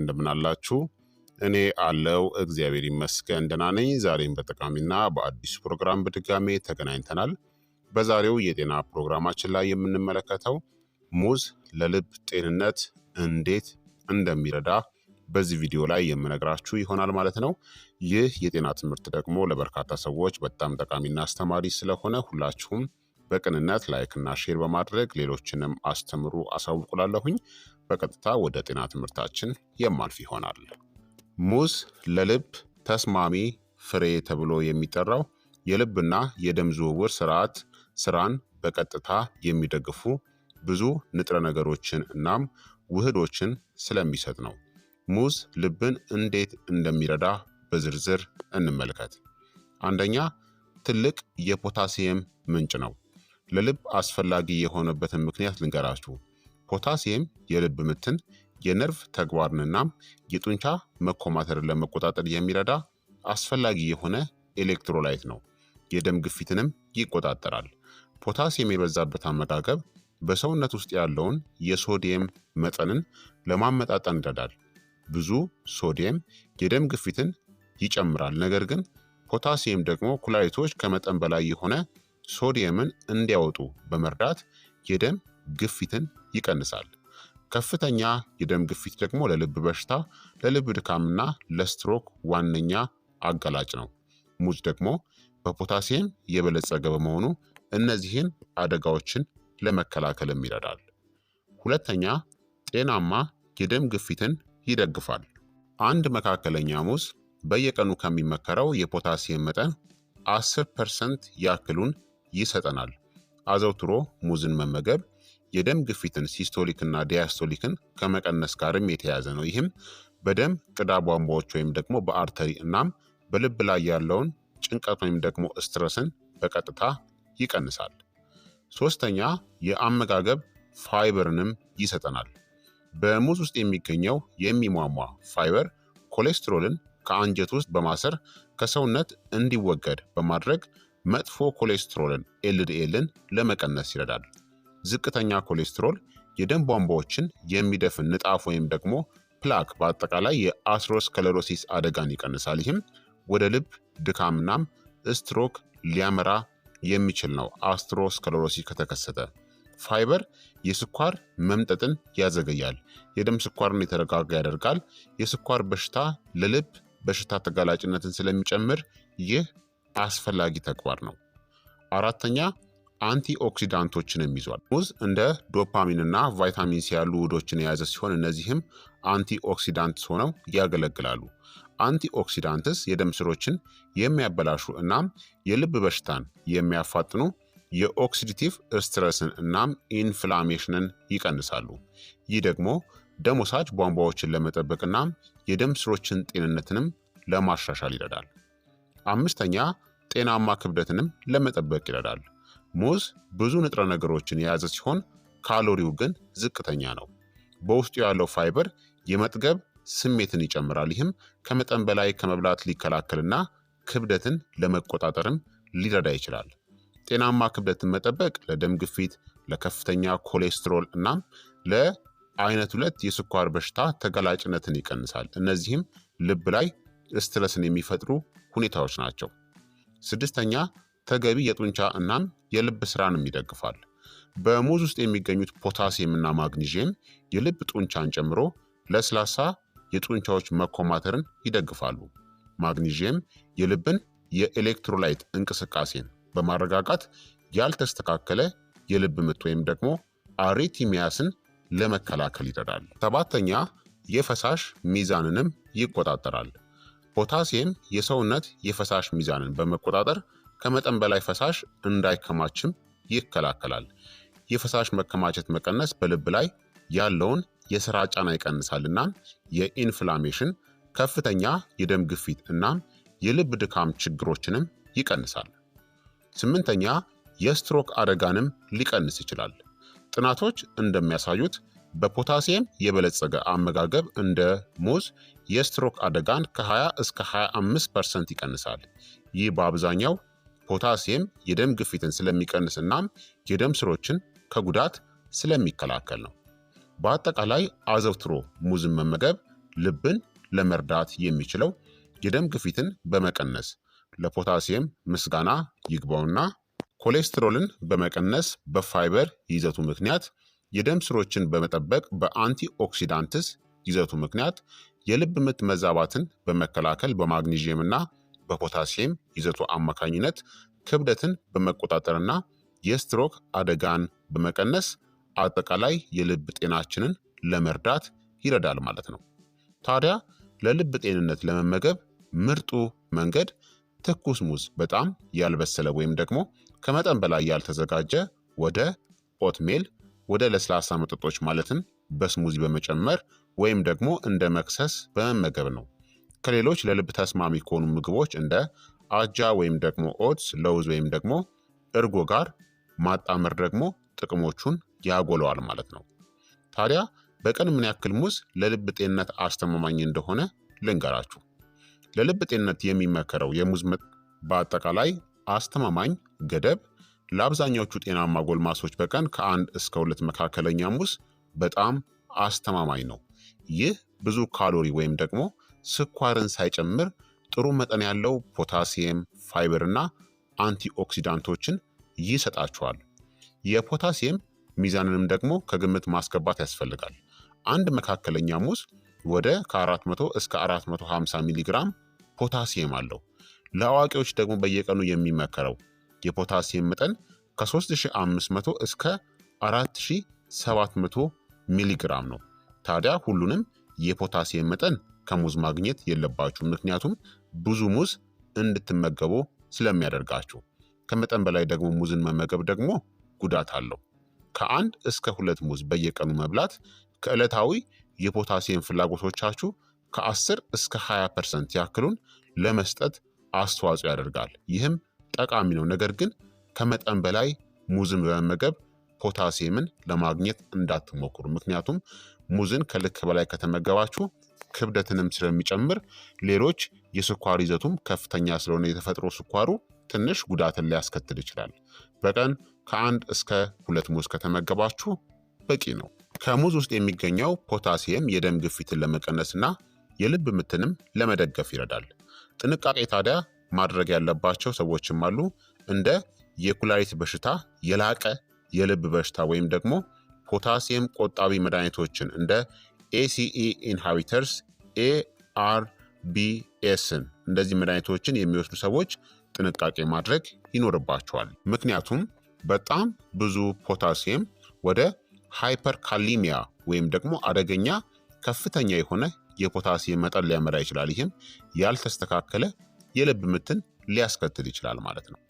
እንደምን አላችሁ? እኔ አለው እግዚአብሔር ይመስገን ደህና ነኝ። ዛሬም በጠቃሚና በአዲስ ፕሮግራም በድጋሜ ተገናኝተናል። በዛሬው የጤና ፕሮግራማችን ላይ የምንመለከተው ሙዝ ለልብ ጤንነት እንዴት እንደሚረዳ በዚህ ቪዲዮ ላይ የምነግራችሁ ይሆናል ማለት ነው። ይህ የጤና ትምህርት ደግሞ ለበርካታ ሰዎች በጣም ጠቃሚና አስተማሪ ስለሆነ ሁላችሁም በቅንነት ላይክና ሼር በማድረግ ሌሎችንም አስተምሩ አሳውቁላለሁኝ። በቀጥታ ወደ ጤና ትምህርታችን የማልፍ ይሆናል። ሙዝ ለልብ ተስማሚ ፍሬ ተብሎ የሚጠራው የልብና የደም ዝውውር ስራን በቀጥታ የሚደግፉ ብዙ ንጥረ ነገሮችን እናም ውህዶችን ስለሚሰጥ ነው። ሙዝ ልብን እንዴት እንደሚረዳ በዝርዝር እንመልከት። አንደኛ፣ ትልቅ የፖታሲየም ምንጭ ነው። ለልብ አስፈላጊ የሆነበትን ምክንያት ልንገራችሁ። ፖታሲየም የልብ ምትን፣ የነርቭ ተግባርንና የጡንቻ መኮማተርን ለመቆጣጠር የሚረዳ አስፈላጊ የሆነ ኤሌክትሮላይት ነው። የደም ግፊትንም ይቆጣጠራል። ፖታሲየም የበዛበት አመጋገብ በሰውነት ውስጥ ያለውን የሶዲየም መጠንን ለማመጣጠን ይረዳል። ብዙ ሶዲየም የደም ግፊትን ይጨምራል፣ ነገር ግን ፖታሲየም ደግሞ ኩላሊቶች ከመጠን በላይ የሆነ ሶዲየምን እንዲያወጡ በመርዳት የደም ግፊትን ይቀንሳል። ከፍተኛ የደም ግፊት ደግሞ ለልብ በሽታ፣ ለልብ ድካምና ለስትሮክ ዋነኛ አጋላጭ ነው። ሙዝ ደግሞ በፖታሲየም የበለጸገ በመሆኑ እነዚህን አደጋዎችን ለመከላከልም ይረዳል። ሁለተኛ፣ ጤናማ የደም ግፊትን ይደግፋል። አንድ መካከለኛ ሙዝ በየቀኑ ከሚመከረው የፖታሲየም መጠን 10% ያክሉን ይሰጠናል። አዘውትሮ ሙዝን መመገብ የደም ግፊትን ሲስቶሊክ እና ዲያስቶሊክን ከመቀነስ ጋርም የተያያዘ ነው። ይህም በደም ቅዳ ቧንቧዎች ወይም ደግሞ በአርተሪ እናም በልብ ላይ ያለውን ጭንቀት ወይም ደግሞ ስትረስን በቀጥታ ይቀንሳል። ሶስተኛ፣ የአመጋገብ ፋይበርንም ይሰጠናል። በሙዝ ውስጥ የሚገኘው የሚሟሟ ፋይበር ኮሌስትሮልን ከአንጀት ውስጥ በማሰር ከሰውነት እንዲወገድ በማድረግ መጥፎ ኮሌስትሮልን ኤልዲኤልን ለመቀነስ ይረዳል። ዝቅተኛ ኮሌስትሮል የደም ቧንቧዎችን የሚደፍን ንጣፍ ወይም ደግሞ ፕላክ፣ በአጠቃላይ የአትሮስክለሮሲስ አደጋን ይቀንሳል። ይህም ወደ ልብ ድካምናም ስትሮክ ሊያመራ የሚችል ነው። አትሮስክለሮሲስ ከተከሰተ ፋይበር የስኳር መምጠጥን ያዘገያል። የደም ስኳርን የተረጋጋ ያደርጋል። የስኳር በሽታ ለልብ በሽታ ተጋላጭነትን ስለሚጨምር ይህ አስፈላጊ ተግባር ነው። አራተኛ፣ አንቲኦክሲዳንቶችንም ይዟል። ሙዝ እንደ ዶፓሚን እና ቫይታሚን ሲ ያሉ ውህዶችን የያዘ ሲሆን እነዚህም አንቲኦክሲዳንትስ ሆነው ያገለግላሉ። አንቲኦክሲዳንትስ የደም ስሮችን የሚያበላሹ እናም የልብ በሽታን የሚያፋጥኑ የኦክሲዲቲቭ ስትረስን እናም ኢንፍላሜሽንን ይቀንሳሉ። ይህ ደግሞ ደም ወሳጅ ቧንቧዎችን ለመጠበቅ እናም የደም ስሮችን ጤንነትንም ለማሻሻል ይረዳል። አምስተኛ፣ ጤናማ ክብደትንም ለመጠበቅ ይረዳል። ሙዝ ብዙ ንጥረ ነገሮችን የያዘ ሲሆን ካሎሪው ግን ዝቅተኛ ነው። በውስጡ ያለው ፋይበር የመጥገብ ስሜትን ይጨምራል። ይህም ከመጠን በላይ ከመብላት ሊከላከልና ክብደትን ለመቆጣጠርም ሊረዳ ይችላል። ጤናማ ክብደትን መጠበቅ ለደም ግፊት፣ ለከፍተኛ ኮሌስትሮል እናም ለአይነት 2 የስኳር በሽታ ተጋላጭነትን ይቀንሳል። እነዚህም ልብ ላይ ስትረስን የሚፈጥሩ ሁኔታዎች ናቸው። ስድስተኛ፣ ተገቢ የጡንቻ እናም የልብ ስራንም ይደግፋል። በሙዝ ውስጥ የሚገኙት ፖታሲየም እና ማግኒዥየም የልብ ጡንቻን ጨምሮ ለስላሳ የጡንቻዎች መኮማተርን ይደግፋሉ። ማግኒዥየም የልብን የኤሌክትሮላይት እንቅስቃሴን በማረጋጋት ያልተስተካከለ የልብ ምት ወይም ደግሞ አሪቲሚያስን ለመከላከል ይረዳል። ሰባተኛ፣ የፈሳሽ ሚዛንንም ይቆጣጠራል። ፖታሲየም የሰውነት የፈሳሽ ሚዛንን በመቆጣጠር ከመጠን በላይ ፈሳሽ እንዳይከማችም ይከላከላል። የፈሳሽ መከማቸት መቀነስ በልብ ላይ ያለውን የስራ ጫና ይቀንሳል እናም የኢንፍላሜሽን፣ ከፍተኛ የደም ግፊት እናም የልብ ድካም ችግሮችንም ይቀንሳል። ስምንተኛ፣ የስትሮክ አደጋንም ሊቀንስ ይችላል። ጥናቶች እንደሚያሳዩት በፖታሲየም የበለጸገ አመጋገብ እንደ ሙዝ የስትሮክ አደጋን ከ20 እስከ 25% ይቀንሳል። ይህ በአብዛኛው ፖታሲየም የደም ግፊትን ስለሚቀንስ እናም የደም ስሮችን ከጉዳት ስለሚከላከል ነው። በአጠቃላይ አዘውትሮ ሙዝን መመገብ ልብን ለመርዳት የሚችለው የደም ግፊትን በመቀነስ ለፖታሲየም ምስጋና ይግባውና ኮሌስትሮልን በመቀነስ በፋይበር ይዘቱ ምክንያት የደም ስሮችን በመጠበቅ በአንቲ ኦክሲዳንትስ ይዘቱ ምክንያት የልብ ምት መዛባትን በመከላከል በማግኒዥየም እና በፖታሲየም ይዘቱ አማካኝነት ክብደትን በመቆጣጠርና የስትሮክ አደጋን በመቀነስ አጠቃላይ የልብ ጤናችንን ለመርዳት ይረዳል ማለት ነው። ታዲያ ለልብ ጤንነት ለመመገብ ምርጡ መንገድ ትኩስ ሙዝ በጣም ያልበሰለ ወይም ደግሞ ከመጠን በላይ ያልተዘጋጀ ወደ ኦትሜል ወደ ለስላሳ መጠጦች ማለትም በስሙዚ በመጨመር ወይም ደግሞ እንደ መክሰስ በመመገብ ነው። ከሌሎች ለልብ ተስማሚ ከሆኑ ምግቦች እንደ አጃ ወይም ደግሞ ኦትስ፣ ለውዝ ወይም ደግሞ እርጎ ጋር ማጣመር ደግሞ ጥቅሞቹን ያጎለዋል ማለት ነው። ታዲያ በቀን ምን ያክል ሙዝ ለልብ ጤንነት አስተማማኝ እንደሆነ ልንገራችሁ። ለልብ ጤንነት የሚመከረው የሙዝ በአጠቃላይ አስተማማኝ ገደብ ለአብዛኛዎቹ ጤናማ ጎልማሶች በቀን ከ1 እስከ 2 መካከለኛ ሙዝ በጣም አስተማማኝ ነው። ይህ ብዙ ካሎሪ ወይም ደግሞ ስኳርን ሳይጨምር ጥሩ መጠን ያለው ፖታሲየም፣ ፋይበር እና አንቲኦክሲዳንቶችን ይሰጣችኋል። የፖታሲየም ሚዛንንም ደግሞ ከግምት ማስገባት ያስፈልጋል። አንድ መካከለኛ ሙዝ ወደ ከ400 እስከ 450 ሚሊግራም ፖታሲየም አለው። ለአዋቂዎች ደግሞ በየቀኑ የሚመከረው የፖታሲየም መጠን ከ3500 እስከ 4700 ሚሊግራም ነው። ታዲያ ሁሉንም የፖታሲየም መጠን ከሙዝ ማግኘት የለባችሁ፣ ምክንያቱም ብዙ ሙዝ እንድትመገቡ ስለሚያደርጋችሁ። ከመጠን በላይ ደግሞ ሙዝን መመገብ ደግሞ ጉዳት አለው። ከ1 እስከ 2 ሙዝ በየቀኑ መብላት ከዕለታዊ የፖታሲየም ፍላጎቶቻችሁ ከ10 እስከ 20% ያክሉን ለመስጠት አስተዋጽኦ ያደርጋል። ይህም ጠቃሚ ነው። ነገር ግን ከመጠን በላይ ሙዝን በመመገብ ፖታሲየምን ለማግኘት እንዳትሞክሩ። ምክንያቱም ሙዝን ከልክ በላይ ከተመገባችሁ ክብደትንም ስለሚጨምር፣ ሌሎች የስኳር ይዘቱም ከፍተኛ ስለሆነ የተፈጥሮ ስኳሩ ትንሽ ጉዳትን ሊያስከትል ይችላል። በቀን ከ1 እስከ 2 ሙዝ ከተመገባችሁ በቂ ነው። ከሙዝ ውስጥ የሚገኘው ፖታሲየም የደም ግፊትን ለመቀነስና የልብ ምትንም ለመደገፍ ይረዳል። ጥንቃቄ ታዲያ ማድረግ ያለባቸው ሰዎችም አሉ። እንደ የኩላሊት በሽታ፣ የላቀ የልብ በሽታ ወይም ደግሞ ፖታሲየም ቆጣቢ መድኃኒቶችን እንደ ኤሲኢ ኢንሃቢተርስ፣ ኤአርቢኤስን እንደዚህ መድኃኒቶችን የሚወስዱ ሰዎች ጥንቃቄ ማድረግ ይኖርባቸዋል። ምክንያቱም በጣም ብዙ ፖታሲየም ወደ ሃይፐርካሊሚያ ወይም ደግሞ አደገኛ ከፍተኛ የሆነ የፖታሲየም መጠን ሊያመራ ይችላል። ይህም ያልተስተካከለ የልብ ምትን ሊያስከትል ይችላል ማለት ነው።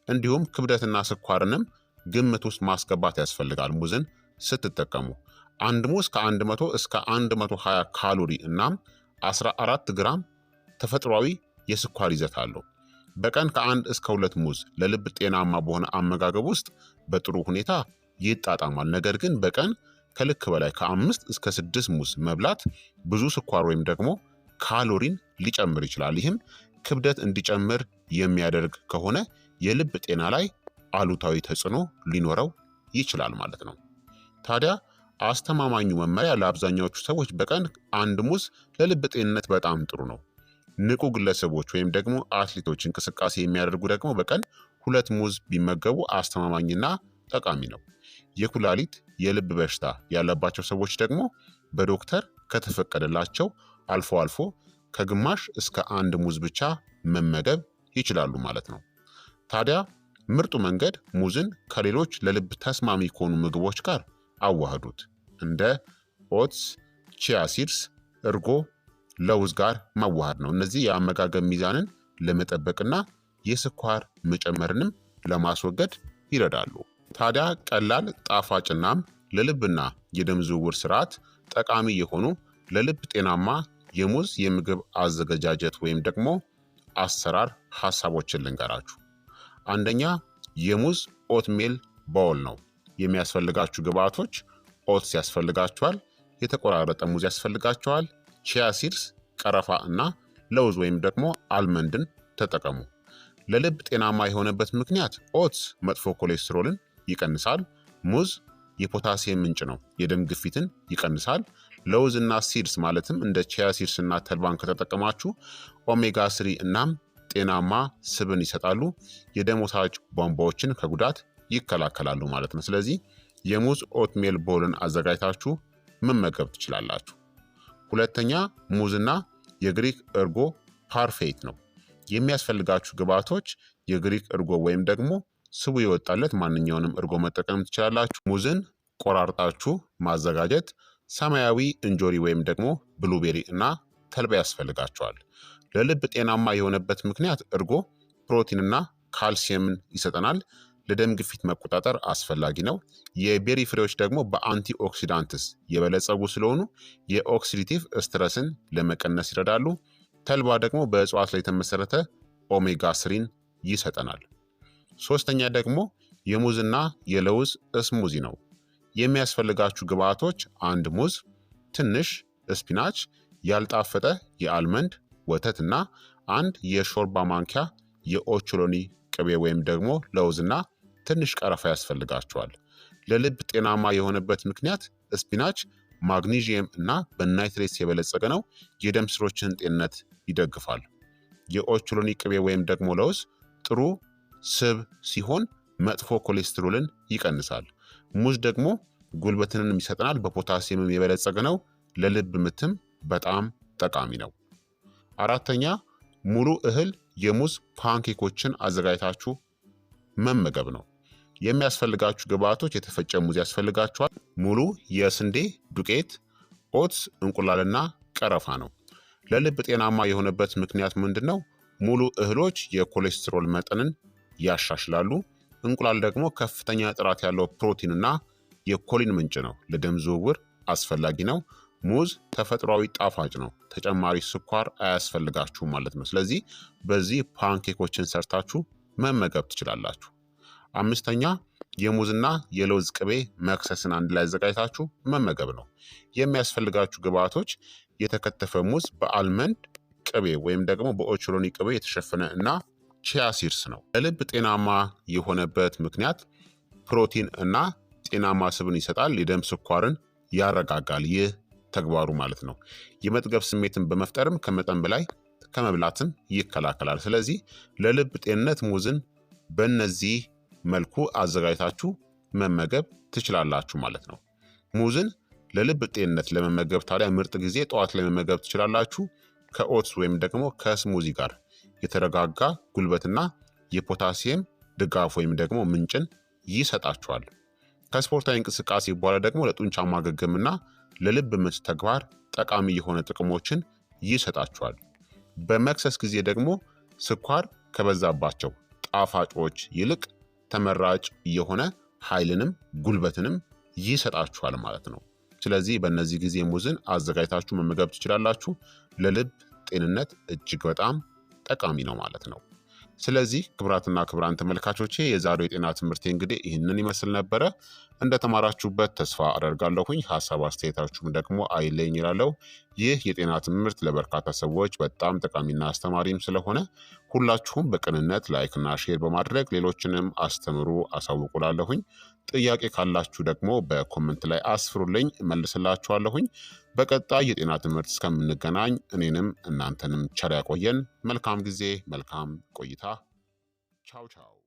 እንዲሁም ክብደትና ስኳርንም ግምት ውስጥ ማስገባት ያስፈልጋል። ሙዝን ስትጠቀሙ አንድ ሙዝ ከ100 እስከ 120 ካሎሪ እናም 14 ግራም ተፈጥሯዊ የስኳር ይዘት አለው። በቀን ከ1 እስከ 2 ሙዝ ለልብ ጤናማ በሆነ አመጋገብ ውስጥ በጥሩ ሁኔታ ይጣጣማል። ነገር ግን በቀን ከልክ በላይ ከ5 እስከ 6 ሙዝ መብላት ብዙ ስኳር ወይም ደግሞ ካሎሪን ሊጨምር ይችላል። ይህም ክብደት እንዲጨምር የሚያደርግ ከሆነ የልብ ጤና ላይ አሉታዊ ተጽዕኖ ሊኖረው ይችላል ማለት ነው። ታዲያ አስተማማኙ መመሪያ ለአብዛኛዎቹ ሰዎች በቀን 1 ሙዝ ለልብ ጤንነት በጣም ጥሩ ነው። ንቁ ግለሰቦች ወይም ደግሞ አትሌቶች፣ እንቅስቃሴ የሚያደርጉ ደግሞ በቀን 2 ሙዝ ቢመገቡ አስተማማኝና ጠቃሚ ነው። የኩላሊት የልብ በሽታ ያለባቸው ሰዎች ደግሞ በዶክተር ከተፈቀደላቸው አልፎ አልፎ ከግማሽ እስከ 1 ሙዝ ብቻ መመገብ ይችላሉ ማለት ነው። ታዲያ ምርጡ መንገድ ሙዝን ከሌሎች ለልብ ተስማሚ ከሆኑ ምግቦች ጋር አዋህዱት። እንደ ኦትስ፣ ቺያ ሲድስ፣ እርጎ፣ ለውዝ ጋር ማዋሃድ ነው። እነዚህ የአመጋገብ ሚዛንን ለመጠበቅና የስኳር መጨመርንም ለማስወገድ ይረዳሉ። ታዲያ ቀላል ጣፋጭናም ለልብና የደም ዝውውር ስርዓት ጠቃሚ የሆኑ ለልብ ጤናማ የሙዝ የምግብ አዘገጃጀት ወይም ደግሞ አሰራር ሀሳቦችን ልንገራችሁ። አንደኛ የሙዝ ኦትሜል ባውል ነው። የሚያስፈልጋችሁ ግብአቶች ኦትስ ያስፈልጋችኋል፣ የተቆራረጠ ሙዝ ያስፈልጋችኋል፣ ቺያ ሲድስ፣ ቀረፋ እና ለውዝ ወይም ደግሞ አልመንድን ተጠቀሙ። ለልብ ጤናማ የሆነበት ምክንያት ኦትስ መጥፎ ኮሌስትሮልን ይቀንሳል፣ ሙዝ የፖታሲየም ምንጭ ነው፣ የደም ግፊትን ይቀንሳል፣ ለውዝ እና ሲድስ ማለትም እንደ ቺያ ሲድስ እና ተልባን ከተጠቀማችሁ ኦሜጋ 3 እናም ጤናማ ስብን ይሰጣሉ። የደም ወሳጅ ቧንቧዎችን ከጉዳት ይከላከላሉ ማለት ነው። ስለዚህ የሙዝ ኦትሜል ቦልን አዘጋጅታችሁ መመገብ ትችላላችሁ። ሁለተኛ ሙዝና የግሪክ እርጎ ፓርፌት ነው። የሚያስፈልጋችሁ ግብዓቶች የግሪክ እርጎ ወይም ደግሞ ስቡ የወጣለት ማንኛውንም እርጎ መጠቀም ትችላላችሁ። ሙዝን ቆራርጣችሁ ማዘጋጀት፣ ሰማያዊ እንጆሪ ወይም ደግሞ ብሉቤሪ እና ተልባ ያስፈልጋቸዋል። ለልብ ጤናማ የሆነበት ምክንያት እርጎ ፕሮቲንና ካልሲየምን ይሰጠናል። ለደም ግፊት መቆጣጠር አስፈላጊ ነው። የቤሪ ፍሬዎች ደግሞ በአንቲ ኦክሲዳንትስ የበለጸጉ ስለሆኑ የኦክሲዲቲቭ ስትረስን ለመቀነስ ይረዳሉ። ተልባ ደግሞ በእጽዋት ላይ የተመሰረተ ኦሜጋ 3ን ይሰጠናል። ሶስተኛ ደግሞ የሙዝና የለውዝ እስሙዚ ነው። የሚያስፈልጋችሁ ግብዓቶች አንድ ሙዝ፣ ትንሽ ስፒናች፣ ያልጣፈጠ የአልመንድ ወተት እና አንድ የሾርባ ማንኪያ የኦቾሎኒ ቅቤ ወይም ደግሞ ለውዝና ትንሽ ቀረፋ ያስፈልጋቸዋል። ለልብ ጤናማ የሆነበት ምክንያት ስፒናች ማግኒዥየም እና በናይትሬትስ የበለጸገ ነው። የደም ስሮችን ጤንነት ይደግፋል። የኦቾሎኒ ቅቤ ወይም ደግሞ ለውዝ ጥሩ ስብ ሲሆን መጥፎ ኮሌስትሮልን ይቀንሳል። ሙዝ ደግሞ ጉልበትንም ይሰጠናል። በፖታሲየምም የበለጸገ ነው። ለልብ ምትም በጣም ጠቃሚ ነው። አራተኛ ሙሉ እህል የሙዝ ፓንኬኮችን አዘጋጅታችሁ መመገብ ነው። የሚያስፈልጋችሁ ግብዓቶች የተፈጨ ሙዝ ያስፈልጋችኋል። ሙሉ የስንዴ ዱቄት፣ ኦትስ፣ እንቁላልና ቀረፋ ነው። ለልብ ጤናማ የሆነበት ምክንያት ምንድን ነው? ሙሉ እህሎች የኮሌስትሮል መጠንን ያሻሽላሉ። እንቁላል ደግሞ ከፍተኛ ጥራት ያለው ፕሮቲንና የኮሊን ምንጭ ነው። ለደም ዝውውር አስፈላጊ ነው። ሙዝ ተፈጥሯዊ ጣፋጭ ነው። ተጨማሪ ስኳር አያስፈልጋችሁም ማለት ነው። ስለዚህ በዚህ ፓንኬኮችን ሰርታችሁ መመገብ ትችላላችሁ። አምስተኛ የሙዝና የለውዝ ቅቤ መክሰስን አንድ ላይ አዘጋጅታችሁ መመገብ ነው። የሚያስፈልጋችሁ ግብዓቶች የተከተፈ ሙዝ በአልመንድ ቅቤ ወይም ደግሞ በኦቾሎኒ ቅቤ የተሸፈነ እና ቺያ ሲድስ ነው። ለልብ ጤናማ የሆነበት ምክንያት ፕሮቲን እና ጤናማ ስብን ይሰጣል። የደም ስኳርን ያረጋጋል። ይህ ተግባሩ ማለት ነው። የመጥገብ ስሜትን በመፍጠርም ከመጠን በላይ ከመብላትም ይከላከላል። ስለዚህ ለልብ ጤንነት ሙዝን በእነዚህ መልኩ አዘጋጅታችሁ መመገብ ትችላላችሁ ማለት ነው። ሙዝን ለልብ ጤንነት ለመመገብ ታዲያ ምርጥ ጊዜ ጠዋት ላይ መመገብ ትችላላችሁ። ከኦትስ ወይም ደግሞ ከስሙዚ ጋር የተረጋጋ ጉልበትና የፖታሲየም ድጋፍ ወይም ደግሞ ምንጭን ይሰጣችኋል። ከስፖርታዊ እንቅስቃሴ በኋላ ደግሞ ለጡንቻ ማገገምና ለልብ ምት ተግባር ጠቃሚ የሆነ ጥቅሞችን ይሰጣችኋል። በመክሰስ ጊዜ ደግሞ ስኳር ከበዛባቸው ጣፋጮች ይልቅ ተመራጭ የሆነ ኃይልንም ጉልበትንም ይሰጣችኋል ማለት ነው። ስለዚህ በእነዚህ ጊዜ ሙዝን አዘጋጅታችሁ መመገብ ትችላላችሁ። ለልብ ጤንነት እጅግ በጣም ጠቃሚ ነው ማለት ነው። ስለዚህ ክቡራትና ክቡራን ተመልካቾቼ የዛሬው የጤና ትምህርቴ እንግዲህ ይህንን ይመስል ነበረ። እንደተማራችሁበት ተስፋ አደርጋለሁኝ። ሀሳብ አስተያየታችሁም ደግሞ አይለኝ ይላለሁ። ይህ የጤና ትምህርት ለበርካታ ሰዎች በጣም ጠቃሚና አስተማሪም ስለሆነ ሁላችሁም በቅንነት ላይክና ሼር በማድረግ ሌሎችንም አስተምሩ አሳውቁላለሁኝ። ጥያቄ ካላችሁ ደግሞ በኮመንት ላይ አስፍሩልኝ፣ እመልስላችኋለሁኝ። በቀጣይ የጤና ትምህርት እስከምንገናኝ እኔንም እናንተንም ቸር ያቆየን። መልካም ጊዜ፣ መልካም ቆይታ። ቻው ቻው።